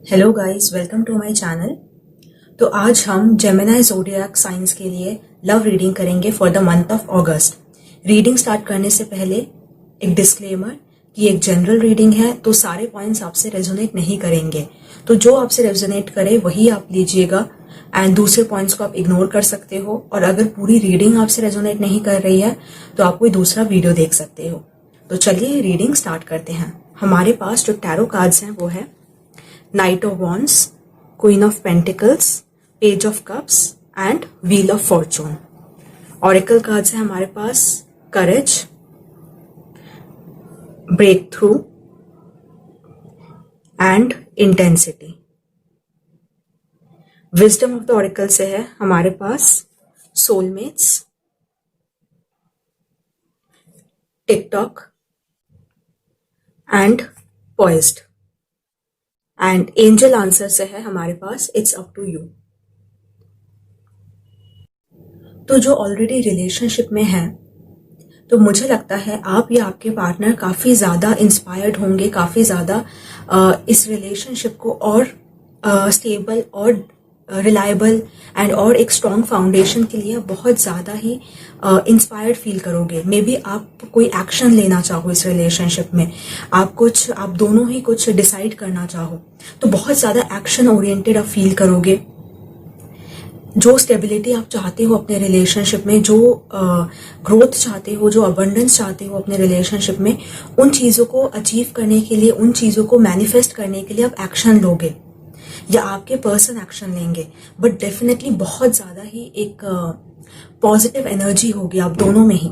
Hello guys, welcome to my channel. तो आज हम जेमिनी ज़ोडिएक साइंस के लिए लव रीडिंग करेंगे for the month of August. Reading start करने से पहले एक डिस्क्लेमर कि एक जनरल रीडिंग है, तो सारे पॉइंट्स आपसे रेजोनेट नहीं करेंगे। तो जो आपसे रेजोनेट करे वही आप लीजिएगा एंड दूसरे पॉइंट्स को आप इग्नोर कर सकते हो। और अगर पूरी रीडिंग आपसे रेजोनेट नहीं कर रही है तो आप कोई दूसरा वीडियो देख सकते हो। तो चलिए रीडिंग स्टार्ट करते हैं। हमारे पास जो टैरो कार्ड्स हैं वो है Knight of Wands, Queen of Pentacles, Page of Cups and Wheel of Fortune। Oracle cards है हमारे पास Courage, Breakthrough and Intensity। Wisdom of the Oracle से है हमारे पास Soulmates, TikTok and Poised। And angel answer से है हमारे पास इट्स अप टू यू। तो जो ऑलरेडी रिलेशनशिप में है, तो मुझे लगता है आप या आपके पार्टनर काफी ज्यादा इंस्पायर्ड होंगे, काफी ज्यादा इस रिलेशनशिप को और स्टेबल और रिलायबल एंड और एक स्ट्रॉन्ग फाउंडेशन के लिए बहुत ज्यादा ही इंस्पायर्ड फील करोगे। मे बी आप कोई एक्शन लेना चाहो इस रिलेशनशिप में, आप दोनों ही कुछ डिसाइड करना चाहो, तो बहुत ज्यादा एक्शन ओरिएंटेड आप फील करोगे। जो स्टेबिलिटी आप चाहते हो अपने रिलेशनशिप में, जो ग्रोथ चाहते हो, जो अबंडेंस चाहते हो अपने रिलेशनशिप में, उन चीजों को अचीव करने के लिए, उन चीजों को मैनिफेस्ट करने के लिए आप एक्शन लोगे या आपके पर्सन एक्शन लेंगे। बट डेफिनेटली बहुत ज्यादा ही एक पॉजिटिव एनर्जी होगी आप दोनों में ही,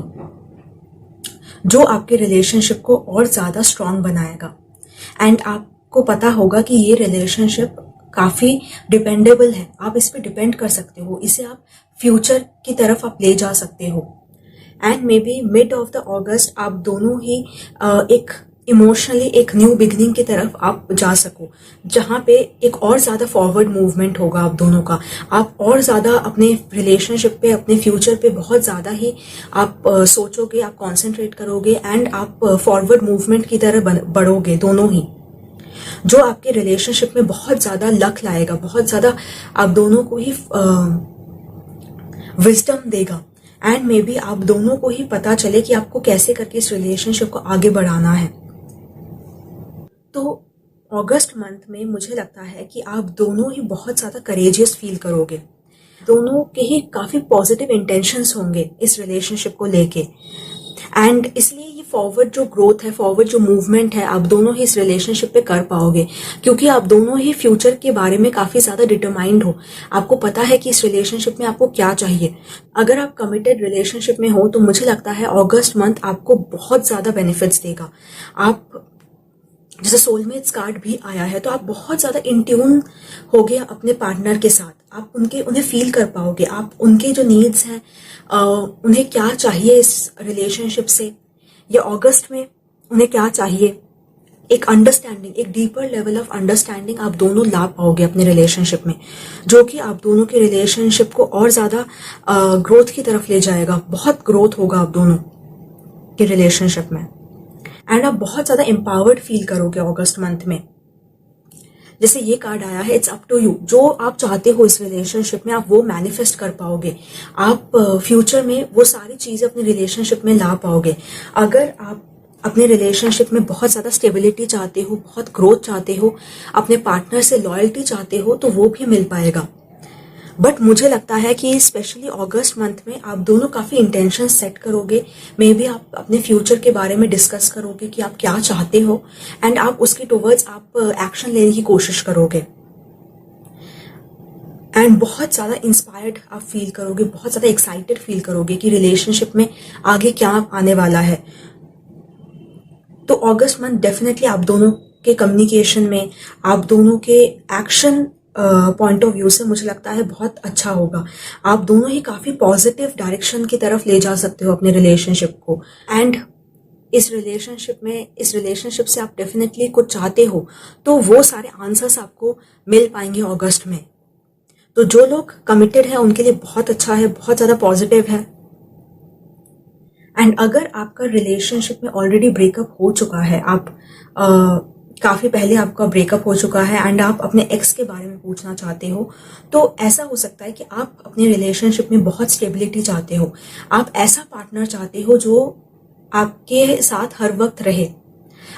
जो आपके रिलेशनशिप को और ज्यादा स्ट्रांग बनाएगा। एंड आपको पता होगा कि ये रिलेशनशिप काफी डिपेंडेबल है, आप इस पे डिपेंड कर सकते हो, इसे आप फ्यूचर की तरफ आप ले जा सकते हो। And may be mid of the August आप दोनों ही एक इमोशनली एक न्यू बिगनिंग की तरफ आप जा सको, जहां पे एक और ज्यादा फॉरवर्ड मूवमेंट होगा आप दोनों का। आप और ज्यादा अपने रिलेशनशिप पे, अपने फ्यूचर पे बहुत ज्यादा ही आप सोचोगे, आप कॉन्सेंट्रेट करोगे एंड आप फॉरवर्ड मूवमेंट की तरह बढ़ोगे दोनों ही, जो आपके रिलेशनशिप में बहुत ज्यादा लक लाएगा, बहुत ज्यादा आप दोनों को ही विजडम देगा। एंड मे बी आप दोनों को ही पता चले कि आपको कैसे करके इस रिलेशनशिप को आगे बढ़ाना है। तो अगस्त मंथ में मुझे लगता है कि आप दोनों ही बहुत ज्यादा करेजियस फील करोगे, दोनों के ही काफी पॉजिटिव इंटेंशंस होंगे इस रिलेशनशिप को लेके। एंड इसलिए ये फॉरवर्ड जो ग्रोथ है, फॉरवर्ड जो मूवमेंट है, आप दोनों ही इस रिलेशनशिप पे कर पाओगे, क्योंकि आप दोनों ही फ्यूचर के बारे में काफी ज्यादा डिटरमाइंड हो। आपको पता है कि इस रिलेशनशिप में आपको क्या चाहिए। अगर आप कमिटेड रिलेशनशिप में हो तो मुझे लगता है अगस्त मंथ आपको बहुत ज्यादा बेनिफिट्स देगा। आप जैसे सोलमेट्स कार्ड भी आया है, तो आप बहुत ज्यादा इन ट्यून होगे अपने पार्टनर के साथ, आप उन्हें फील कर पाओगे, आप उनके जो नीड्स हैं, उन्हें क्या चाहिए इस रिलेशनशिप से, या अगस्त में उन्हें क्या चाहिए, एक अंडरस्टैंडिंग, एक डीपर लेवल ऑफ अंडरस्टैंडिंग आप दोनों ला पाओगे अपने रिलेशनशिप में, जो कि आप दोनों के रिलेशनशिप को और ज्यादा ग्रोथ की तरफ ले जाएगा। बहुत ग्रोथ होगा आप दोनों के रिलेशनशिप में एंड आप बहुत ज्यादा एम्पावर्ड फील करोगे अगस्त मंथ में। जैसे ये कार्ड आया है इट्स अप टू यू, जो आप चाहते हो इस रिलेशनशिप में आप वो मैनिफेस्ट कर पाओगे। आप फ्यूचर में वो सारी चीजें अपने रिलेशनशिप में ला पाओगे। अगर आप अपने रिलेशनशिप में बहुत ज्यादा स्टेबिलिटी चाहते हो, बहुत ग्रोथ चाहते हो, अपने पार्टनर से लॉयल्टी चाहते हो, तो वो भी मिल पाएगा। बट मुझे लगता है कि स्पेशली अगस्त मंथ में आप दोनों काफी इंटेंशन सेट करोगे। मे बी आप अपने फ्यूचर के बारे में डिस्कस करोगे कि आप क्या चाहते हो एंड आप उसके टुवर्ड्स आप एक्शन लेने की कोशिश करोगे। एंड बहुत ज्यादा इंस्पायर्ड आप फील करोगे, बहुत ज्यादा एक्साइटेड फील करोगे कि रिलेशनशिप में आगे क्या आने वाला है। तो अगस्त मंथ डेफिनेटली आप दोनों के कम्युनिकेशन में, आप दोनों के एक्शन पॉइंट ऑफ व्यू से मुझे लगता है बहुत अच्छा होगा। आप दोनों ही काफी पॉजिटिव डायरेक्शन की तरफ ले जा सकते हो अपने रिलेशनशिप को। एंड इस रिलेशनशिप से आप डेफिनेटली कुछ चाहते हो, तो वो सारे आंसर्स आपको मिल पाएंगे अगस्त में। तो जो लोग कमिटेड है उनके लिए बहुत अच्छा है, बहुत ज्यादा पॉजिटिव है। एंड अगर आपका रिलेशनशिप में ऑलरेडी ब्रेकअप हो चुका है, आप काफ़ी पहले आपका ब्रेकअप हो चुका है एंड आप अपने एक्स के बारे में पूछना चाहते हो, तो ऐसा हो सकता है कि आप अपने रिलेशनशिप में बहुत स्टेबिलिटी चाहते हो। आप ऐसा पार्टनर चाहते हो जो आपके साथ हर वक्त रहे,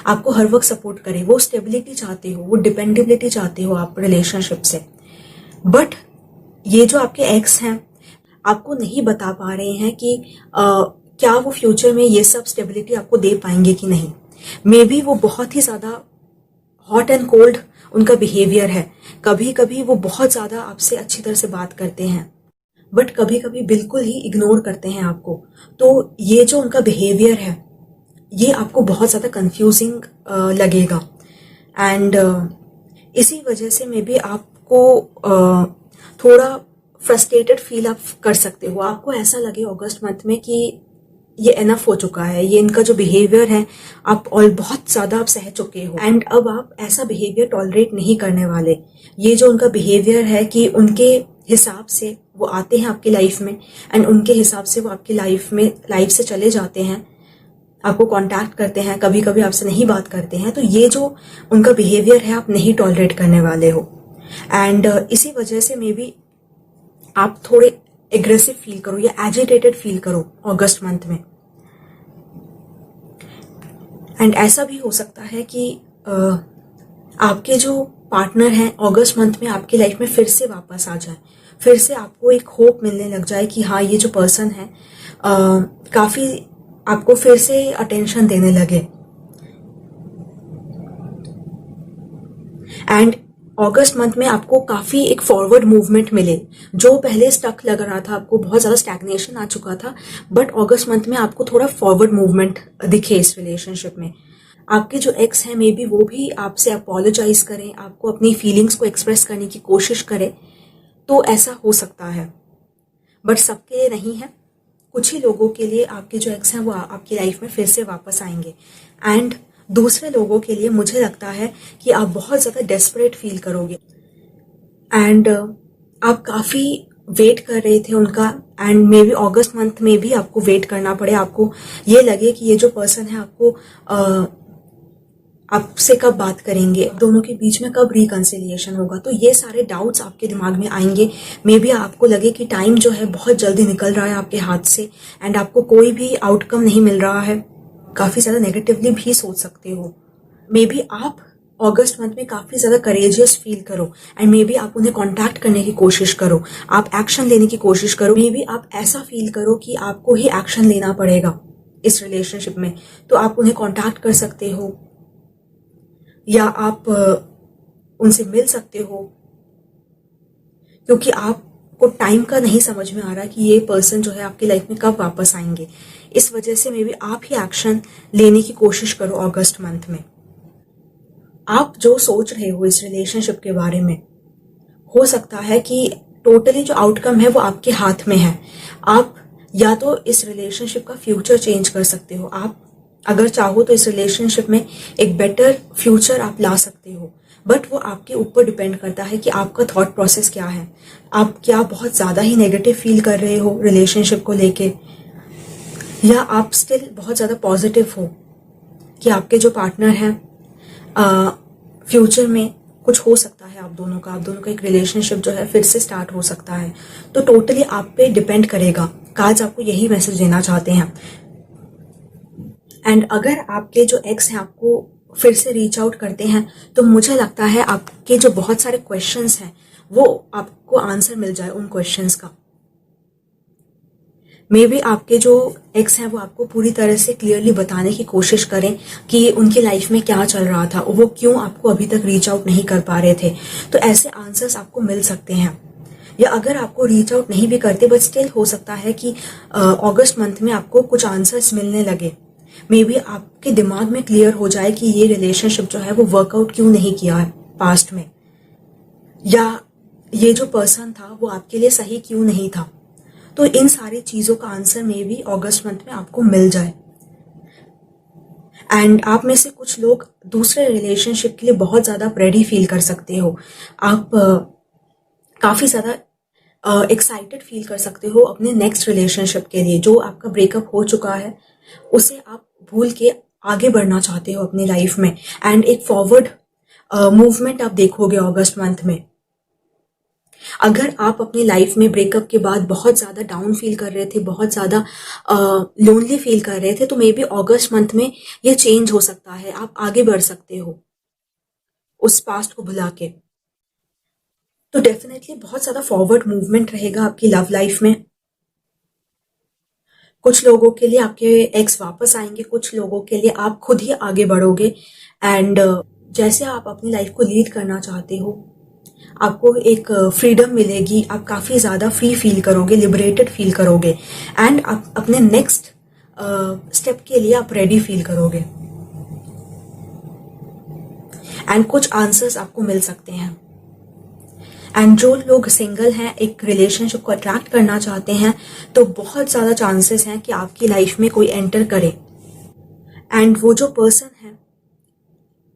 आपको हर वक्त सपोर्ट करे, वो स्टेबिलिटी चाहते हो, वो डिपेंडेबिलिटी चाहते हो आप रिलेशनशिप से। बट ये जो आपके एक्स हैं आपको नहीं बता पा रहे हैं कि क्या वो फ्यूचर में ये सब स्टेबिलिटी आपको दे पाएंगे कि नहीं। मे बी वो बहुत ही ज़्यादा हॉट एंड कोल्ड उनका बिहेवियर है। कभी कभी वो बहुत ज़्यादा आपसे अच्छी तरह से बात करते हैं, बट कभी कभी बिल्कुल ही इग्नोर करते हैं आपको। तो ये जो उनका बिहेवियर है ये आपको बहुत ज़्यादा कंफ्यूजिंग लगेगा एंड इसी वजह से मे बी आपको थोड़ा फ्रस्ट्रेटेड फील आप कर सकते हो। आपको ऐसा लगे अगस्त मंथ में कि ये एनफ हो चुका है, ये इनका जो बिहेवियर है आप और बहुत ज़्यादा आप सह चुके हो एंड अब आप ऐसा बिहेवियर टॉलरेट नहीं करने वाले। ये जो उनका बिहेवियर है कि उनके हिसाब से वो आते हैं आपकी लाइफ में एंड उनके हिसाब से वो आपकी लाइफ से चले जाते हैं, आपको कांटेक्ट करते हैं, कभी कभी आपसे नहीं बात करते हैं। तो ये जो उनका बिहेवियर है आप नहीं टॉलरेट करने वाले हो एंड इसी वजह से मे बी आप थोड़े एग्रेसिव फील करो या एजिटेटेड फील करो अगस्त मंथ में। एंड ऐसा भी हो सकता है कि आपके जो पार्टनर हैं अगस्त मंथ में आपकी लाइफ में फिर से वापस आ जाए, फिर से आपको एक होप मिलने लग जाए कि हाँ ये जो पर्सन है काफ़ी आपको फिर से अटेंशन देने लगे। एंड अगस्त मंथ में आपको काफ़ी एक फॉरवर्ड मूवमेंट मिले। जो पहले स्टक लग रहा था, आपको बहुत ज़्यादा स्टैग्नेशन आ चुका था, बट अगस्त मंथ में आपको थोड़ा फॉरवर्ड मूवमेंट दिखे इस रिलेशनशिप में। आपके जो एक्स हैं मे बी वो भी आपसे अपोलोजाइज करें, आपको अपनी फीलिंग्स को एक्सप्रेस करने की कोशिश करें, तो ऐसा हो सकता है। बट सबके लिए नहीं है, कुछ ही लोगों के लिए आपके जो एक्स हैं वो आपकी लाइफ में फिर से वापस आएंगे एंड दूसरे लोगों के लिए मुझे लगता है कि आप बहुत ज़्यादा डेस्परेट फील करोगे एंड आप काफ़ी वेट कर रहे थे उनका and may B August month में भी आपको वेट करना पड़े। आपको ये लगे कि ये जो पर्सन है आपको आपसे कब बात करेंगे, दोनों के बीच में कब रिकंसिलिएशन होगा। तो ये सारे डाउट्स आपके दिमाग में आएंगे। मे बी आपको लगे कि टाइम जो है बहुत जल्दी निकल रहा है आपके हाथ से एंड आपको कोई भी आउटकम नहीं मिल रहा है। काफ़ी ज़्यादा नेगेटिवली भी सोच सकते हो। मे बी आप अगस्त मंथ में काफ़ी ज़्यादा करेजियस फील करो एंड मे बी आप उन्हें कांटेक्ट करने की कोशिश करो, आप एक्शन लेने की कोशिश करो। मे बी आप ऐसा फील करो कि आपको ही एक्शन लेना पड़ेगा इस रिलेशनशिप में, तो आप उन्हें कांटेक्ट कर सकते हो या आप उनसे मिल सकते हो, क्योंकि आपको टाइम का नहीं समझ में आ रहा कि ये पर्सन जो है आपकी लाइफ में कब वापस आएंगे। इस वजह से मे बी आप ही एक्शन लेने की कोशिश करो अगस्त मंथ में। आप जो सोच रहे हो इस रिलेशनशिप के बारे में, हो सकता है कि टोटली जो आउटकम है वो आपके हाथ में है। आप या तो इस रिलेशनशिप का फ्यूचर चेंज कर सकते हो, आप अगर चाहो तो इस रिलेशनशिप में एक बेटर फ्यूचर आप ला सकते हो, बट वो आपके ऊपर डिपेंड करता है कि आपका थॉट प्रोसेस क्या है। आप क्या बहुत ज़्यादा ही नेगेटिव फील कर रहे हो रिलेशनशिप को लेके, या आप स्टिल बहुत ज़्यादा पॉजिटिव हो कि आपके जो पार्टनर हैं फ्यूचर में कुछ हो सकता है आप दोनों का एक रिलेशनशिप जो है फिर से स्टार्ट हो सकता है। तो टोटली आप पे डिपेंड करेगा। कार्ड्स आपको यही मैसेज देना चाहते हैं। एंड अगर आपके जो एक्स हैं आपको फिर से रीच आउट करते हैं तो मुझे लगता है आपके जो बहुत सारे क्वेश्चंस हैं वो आपको आंसर मिल जाए उन क्वेश्चंस का। मे बी आपके जो एक्स हैं वो आपको पूरी तरह से क्लियरली बताने की कोशिश करें कि उनकी लाइफ में क्या चल रहा था, वो क्यों आपको अभी तक रीच आउट नहीं कर पा रहे थे। तो ऐसे आंसर्स आपको मिल सकते हैं। या अगर आपको रीच आउट नहीं भी करते बट स्टिल हो सकता है कि अगस्त मंथ में आपको कुछ आंसर्स मिलने लगे। मे बी आपके दिमाग में क्लियर हो जाए कि ये रिलेशनशिप जो है वो वर्कआउट क्यों नहीं किया है पास्ट में, या ये जो पर्सन था वो आपके लिए सही क्यों नहीं था। तो इन सारी चीज़ों का answer may be August month में आपको मिल जाए। एंड आप में से कुछ लोग दूसरे रिलेशनशिप के लिए बहुत ज़्यादा रेडी फील कर सकते हो। आप काफ़ी ज़्यादा एक्साइटेड फील कर सकते हो अपने नेक्स्ट रिलेशनशिप के लिए। जो आपका ब्रेकअप हो चुका है उसे आप भूल के आगे बढ़ना चाहते हो अपनी लाइफ में, एंड एक फॉरवर्ड मूवमेंट आप देखोगे अगस्त मंथ में। अगर आप अपनी लाइफ में ब्रेकअप के बाद बहुत ज़्यादा डाउन फील कर रहे थे, बहुत ज़्यादा लोनली फील कर रहे थे, तो मे बी अगस्त मंथ में ये चेंज हो सकता है, आप आगे बढ़ सकते हो उस पास्ट को भुला के। तो डेफिनेटली बहुत ज़्यादा फॉरवर्ड मूवमेंट रहेगा आपकी लव लाइफ में। कुछ लोगों के लिए आपके एक्स वापस आएंगे, कुछ लोगों के लिए आप खुद ही आगे बढ़ोगे, एंड जैसे आप अपनी लाइफ को लीड करना चाहते हो, आपको एक फ्रीडम मिलेगी, आप काफ़ी ज़्यादा फ्री फील करोगे, लिबरेटेड फील करोगे, एंड आप अपने नेक्स्ट स्टेप के लिए आप रेडी फील करोगे, एंड कुछ आंसर्स आपको मिल सकते हैं। एंड जो लोग सिंगल हैं, एक रिलेशनशिप को अट्रैक्ट करना चाहते हैं, तो बहुत ज़्यादा चांसेस हैं कि आपकी लाइफ में कोई एंटर करे, एंड वो जो पर्सन है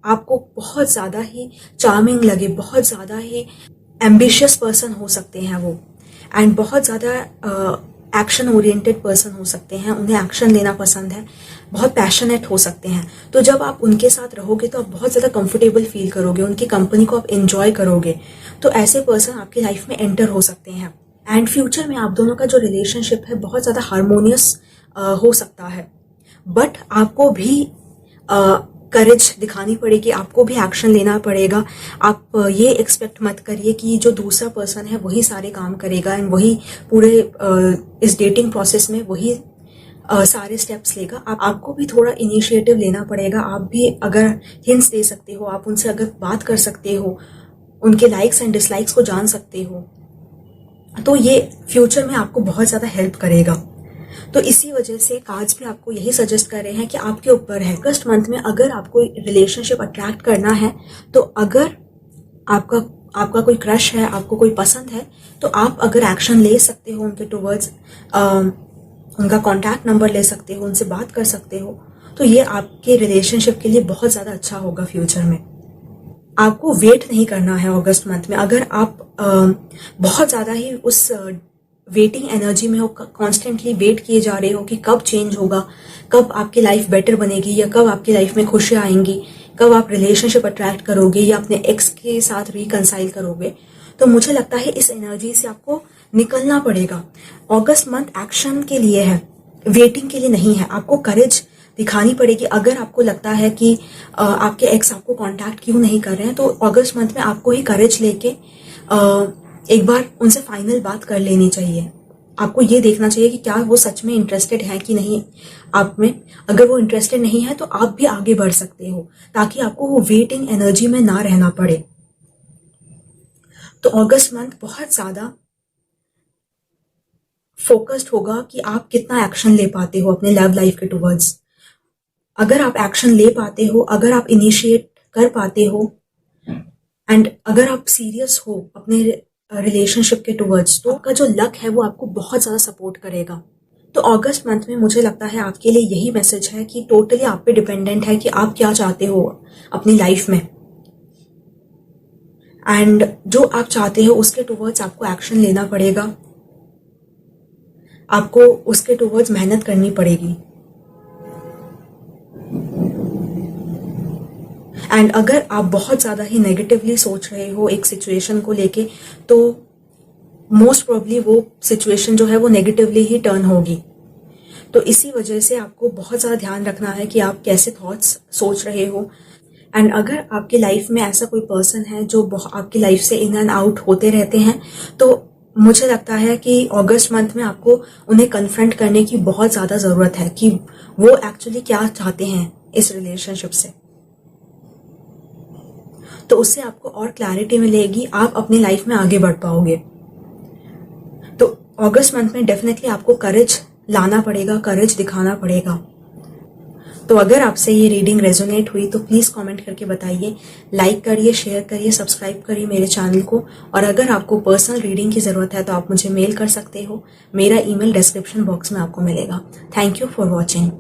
आपको बहुत ज़्यादा ही चार्मिंग लगे, बहुत ज़्यादा ही एम्बिशियस पर्सन हो सकते हैं वो, एंड बहुत ज़्यादा एक्शन ओरिएंटेड पर्सन हो सकते हैं, उन्हें एक्शन लेना पसंद है, बहुत पैशनेट हो सकते हैं। तो जब आप उनके साथ रहोगे तो आप बहुत ज़्यादा कंफर्टेबल फील करोगे, उनकी कंपनी को आप एंजॉय करोगे। तो ऐसे पर्सन आपकी लाइफ में एंटर हो सकते हैं, एंड फ्यूचर में आप दोनों का जो रिलेशनशिप है बहुत ज़्यादा हारमोनियस हो सकता है। बट आपको भी करेज दिखानी पड़ेगी, आपको भी एक्शन लेना पड़ेगा। आप ये एक्सपेक्ट मत करिए कि जो दूसरा पर्सन है वही सारे काम करेगा, एंड वही पूरे इस डेटिंग प्रोसेस में वही सारे स्टेप्स लेगा। आपको भी थोड़ा इनिशिएटिव लेना पड़ेगा। आप भी अगर हिंट्स दे सकते हो, आप उनसे अगर बात कर सकते हो, उनके लाइक्स एंड डिसलाइक्स को जान सकते हो, तो ये फ्यूचर में आपको बहुत ज़्यादा हेल्प करेगा। तो इसी वजह से कार्ड्स भी आपको यही सजेस्ट कर रहे हैं कि आपके ऊपर है। अगस्त मंथ में अगर आपको रिलेशनशिप अट्रैक्ट करना है, तो अगर आपका कोई क्रश है, आपको कोई पसंद है, तो आप अगर एक्शन ले सकते हो उनके टुवर्ड्स, उनका कॉन्टैक्ट नंबर ले सकते हो, उनसे बात कर सकते हो, तो ये आपके रिलेशनशिप के लिए बहुत ज़्यादा अच्छा होगा फ्यूचर में। आपको वेट नहीं करना है अगस्त मंथ में। अगर आप बहुत ज़्यादा ही उस वेटिंग एनर्जी में हो, कॉन्स्टेंटली वेट किए जा रहे हो कि कब चेंज होगा, कब आपकी लाइफ बेटर बनेगी, या कब आपकी लाइफ में खुशियाँ आएंगी, कब आप रिलेशनशिप अट्रैक्ट करोगे या अपने एक्स के साथ रिकंसाइल करोगे, तो मुझे लगता है इस एनर्जी से आपको निकलना पड़ेगा। अगस्त मंथ एक्शन के लिए है, वेटिंग के लिए नहीं है। आपको करेज दिखानी पड़ेगी। अगर आपको लगता है कि आपके एक्स आपको कांटेक्ट क्यों नहीं कर रहे हैं, तो अगस्त मंथ में आपको ही करेज लेके एक बार उनसे फाइनल बात कर लेनी चाहिए। आपको ये देखना चाहिए कि क्या वो सच में इंटरेस्टेड है कि नहीं आप में। अगर वो इंटरेस्टेड नहीं है तो आप भी आगे बढ़ सकते हो, ताकि आपको वो वेटिंग एनर्जी में ना रहना पड़े। तो अगस्त मंथ बहुत ज़्यादा फोकस्ड होगा कि आप कितना एक्शन ले पाते हो अपने लव लाइफ के टुवर्ड्स। अगर आप एक्शन ले पाते हो, अगर आप इनिशिएट कर पाते हो, एंड अगर आप सीरियस हो अपने रिलेशनशिप के टुवर्ड्स, तो आपका जो लक है वो आपको बहुत ज़्यादा सपोर्ट करेगा। तो अगस्त मंथ में मुझे लगता है आपके लिए यही मैसेज है कि टोटली आप पे डिपेंडेंट है कि आप क्या चाहते हो अपनी लाइफ में, एंड जो आप चाहते हो उसके टुवर्ड्स आपको एक्शन लेना पड़ेगा, आपको उसके टुवर्ड्स मेहनत करनी पड़ेगी। एंड अगर आप बहुत ज़्यादा ही नेगेटिवली सोच रहे हो एक सिचुएशन को लेके, तो मोस्ट प्रोबेबली वो सिचुएशन जो है वो नेगेटिवली ही टर्न होगी। तो इसी वजह से आपको बहुत ज़्यादा ध्यान रखना है कि आप कैसे थॉट्स सोच रहे हो। एंड अगर आपकी लाइफ में ऐसा कोई पर्सन है जो आपकी लाइफ से इन एंड आउट होते रहते हैं, तो मुझे लगता है कि अगस्त मंथ में आपको उन्हें कन्फ्रंट करने की बहुत ज़्यादा ज़रूरत है कि वो एक्चुअली क्या चाहते हैं इस रिलेशनशिप से। तो उससे आपको और क्लैरिटी मिलेगी, आप अपनी लाइफ में आगे बढ़ पाओगे। तो अगस्त मंथ में डेफिनेटली आपको करेज लाना पड़ेगा, करेज दिखाना पड़ेगा। तो अगर आपसे ये रीडिंग रेजोनेट हुई तो प्लीज़ कमेंट करके बताइए, लाइक करिए, शेयर करिए, सब्सक्राइब करिए मेरे चैनल को। और अगर आपको पर्सनल रीडिंग की ज़रूरत है तो आप मुझे मेल कर सकते हो। मेरा ईमेल डिस्क्रिप्शन बॉक्स में आपको मिलेगा। Thank you for watching.